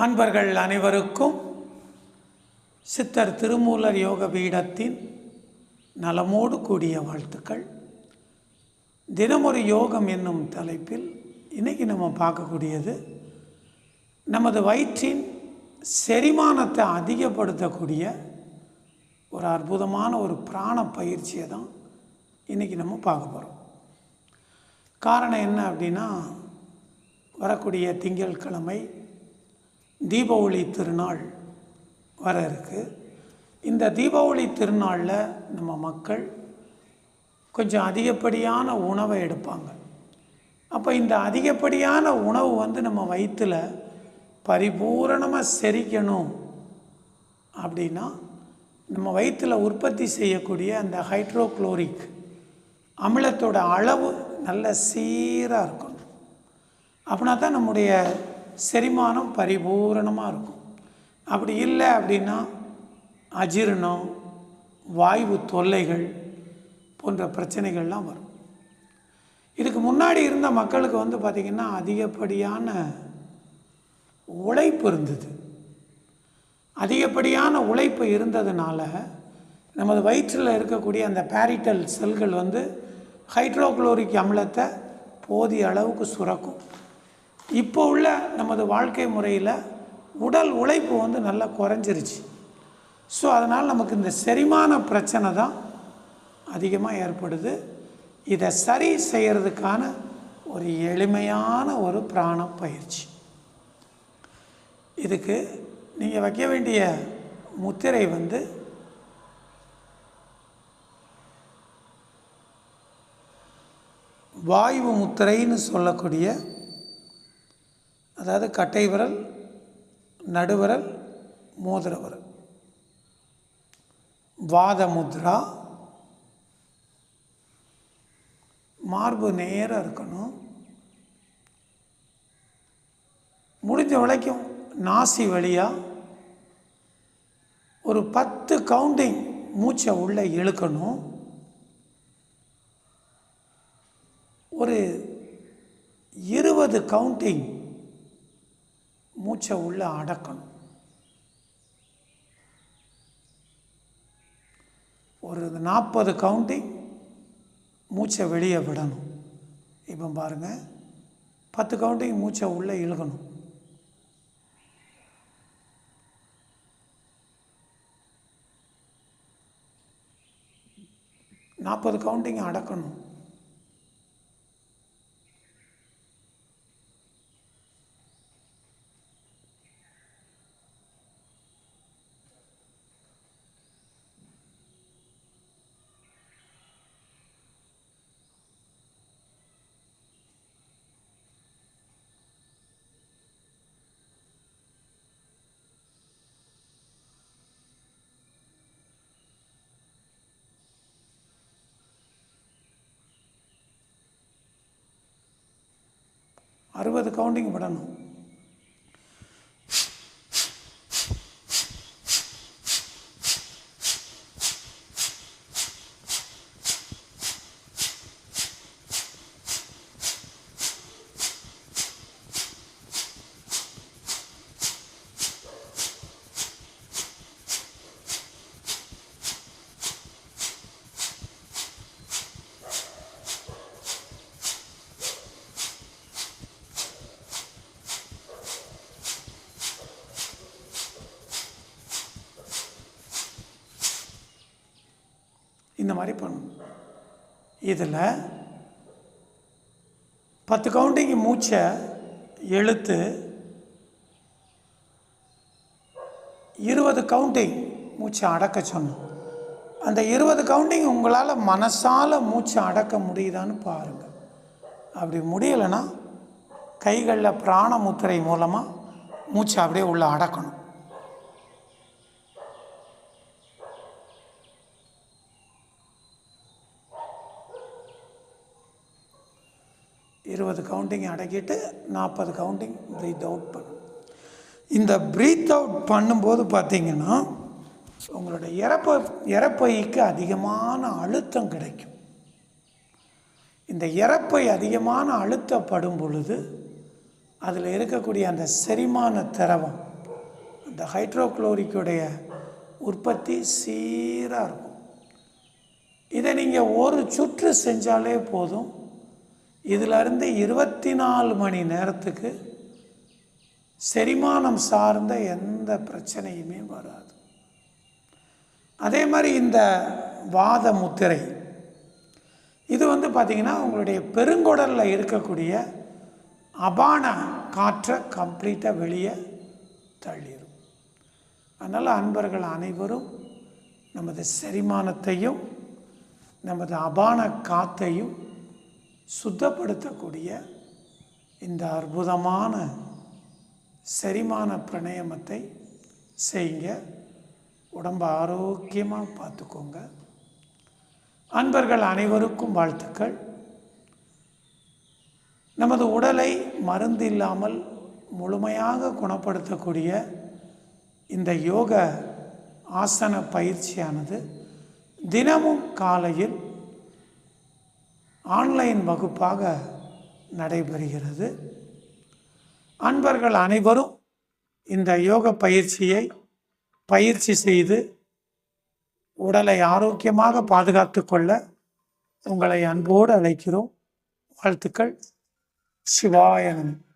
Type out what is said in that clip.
அன்பர்கள் அனைவருக்கும் சித்தர் திருமூலர் யோக பீடத்தின் நலமோடு கூடிய வாழ்த்துக்கள். தினமொரு யோகம் என்னும் தலைப்பில் இன்றைக்கி நம்ம பார்க்கக்கூடியது நமது வயிற்றின் செரிமானத்தை அதிகப்படுத்தக்கூடிய ஒரு அற்புதமான ஒரு பிராண பயிற்சியை தான் இன்றைக்கி நம்ம பார்க்க போகிறோம். காரணம் என்ன அப்படின்னா, வரக்கூடிய திங்கட்கிழமை தீப ஒளி திருநாள் வர இருக்குது. இந்த தீப ஒளி திருநாளில் நம்ம மக்கள் கொஞ்சம் அதிகப்படியான உணவை எடுப்பாங்க. அப்போ இந்த அதிகப்படியான உணவு நம்ம வயிற்றில் பரிபூரணமாக செரிக்கணும் அப்படின்னா நம்ம வயிற்றில் உற்பத்தி செய்யக்கூடிய அந்த ஹைட்ரோக்ளோரிக் அமிலத்தோட அளவு நல்ல சீராக இருக்கணும். அப்படின்னா தான் நம்முடைய செரிமானம் பரிபூரணமாக இருக்கும். அப்படி இல்லை அப்படின்னா அஜீரணம், வாய்வு தொல்லைகள் போன்ற பிரச்சனைகள்லாம் வரும். இதுக்கு முன்னாடி இருந்த மக்களுக்கு பார்த்திங்கன்னா அதிகப்படியான உழைப்பு இருந்தது. அதிகப்படியான உழைப்பு இருந்ததுனால நமது வயிற்றில் இருக்கக்கூடிய அந்த பேரிட்டல் செல்கள் ஹைட்ரோக்ளோரிக் அமிலத்தை போதிய அளவுக்கு சுரக்கும். இப்போ உள்ள நமது வாழ்க்கை முறையில் உடல் உழைப்பு நல்லா குறைஞ்சிருச்சு. ஸோ அதனால் நமக்கு இந்த செரிமான பிரச்சனை தான் அதிகமாக ஏற்படுது. இதை சரி செய்கிறதுக்கான ஒரு எளிமையான ஒரு பிராண பயிற்சி. இதுக்கு நீங்கள் வைக்க வேண்டிய முத்திரை வாயு முத்திரைன்னு சொல்லக்கூடிய, அதாவது கட்டை விரல், நடுவிரல், மோதிர விரல், வாத முத்ரா. மார்பு நேராக இருக்கணும். முடிஞ்ச வரைக்கும் நாசி வழியாக ஒரு 10 கவுண்டிங் மூச்சை உள்ளே இழுக்கணும். ஒரு 20 கவுண்டிங் மூச்சை உள்ளே அடக்கணும். ஒரு 40 கவுண்டிங் மூச்சை வெளியே விடணும். இப்போ பாருங்கள், 10 கவுண்டிங் மூச்சை உள்ளே இழுக்கணும். நாற்பது கவுண்டிங் அடக்கணும். அறுபது கவுண்டிங் விடணும். இந்த மாதிரி பண்ணணும். இதில் 10 கவுண்டிங் மூச்சை இழுத்து 20 கவுண்டிங் மூச்சை அடக்க சொன்னோம். அந்த 20 கவுண்டிங் உங்களால் மனசால் மூச்சை அடக்க முடியுதான்னு பாருங்கள். அப்படி முடியலைன்னா கைகளில் பிராண முத்திரை மூலமாக மூச்சை அப்படியே உள்ளே அடக்கணும். கவுண்டிங் அடக்கிட்டு 40 கவுண்டிங் ப்ரீத் அவுட் பண்ணணும். இந்த ப்ரீத் அவுட் பண்ணும்போது பார்த்திங்கன்னா உங்களோட இரைப்பைக்கு அதிகமான அழுத்தம் கிடைக்கும். இந்த இரைப்பை அதிகமான அழுத்தப்படும் பொழுது அதில் இருக்கக்கூடிய அந்த செரிமான திரவம், அந்த ஹைட்ரோக்ளோரிக்குடைய உற்பத்தி சீராக இருக்கும். இதை நீங்கள் ஒரு சுற்று செஞ்சாலே போதும். இதிலிருந்து 24 மணி நேரத்துக்கு செரிமானம் சார்ந்த எந்த பிரச்சனையுமே வராது. அதே மாதிரி இந்த வாத முத்திரை இது பார்த்திங்கன்னா உங்களுடைய பெருங்குடலில் இருக்கக்கூடிய அபான காற்றை கம்ப்ளீட்டாக வெளியே தள்ளிடும். அதனால் அன்பர்கள் அனைவரும் நமது செரிமானத்தையும் நமது அபான காற்றையும் சுத்தப்படுத்தக்கூடிய இந்த அற்புதமான செரிமான பிராணாயாமத்தை செய்யுங்க. உடம்பை ஆரோக்கியமாக பார்த்துக்கோங்க. அன்பர்கள் அனைவருக்கும் வாழ்த்துக்கள். நமது உடலை மருந்து இல்லாமல் முழுமையாக குணப்படுத்தக்கூடிய இந்த யோக ஆசன பயிற்சியானது தினமும் காலையில் ஆன்லைன் வகுப்பாக நடைபெறுகிறது. அன்பர்கள் அனைவரும் இந்த யோக பயிற்சி செய்து உடலை ஆரோக்கியமாக பாதுகாத்து கொள்ள உங்களை அன்போடு அழைக்கிறோம். வாழ்த்துக்கள். சிவாய நமः.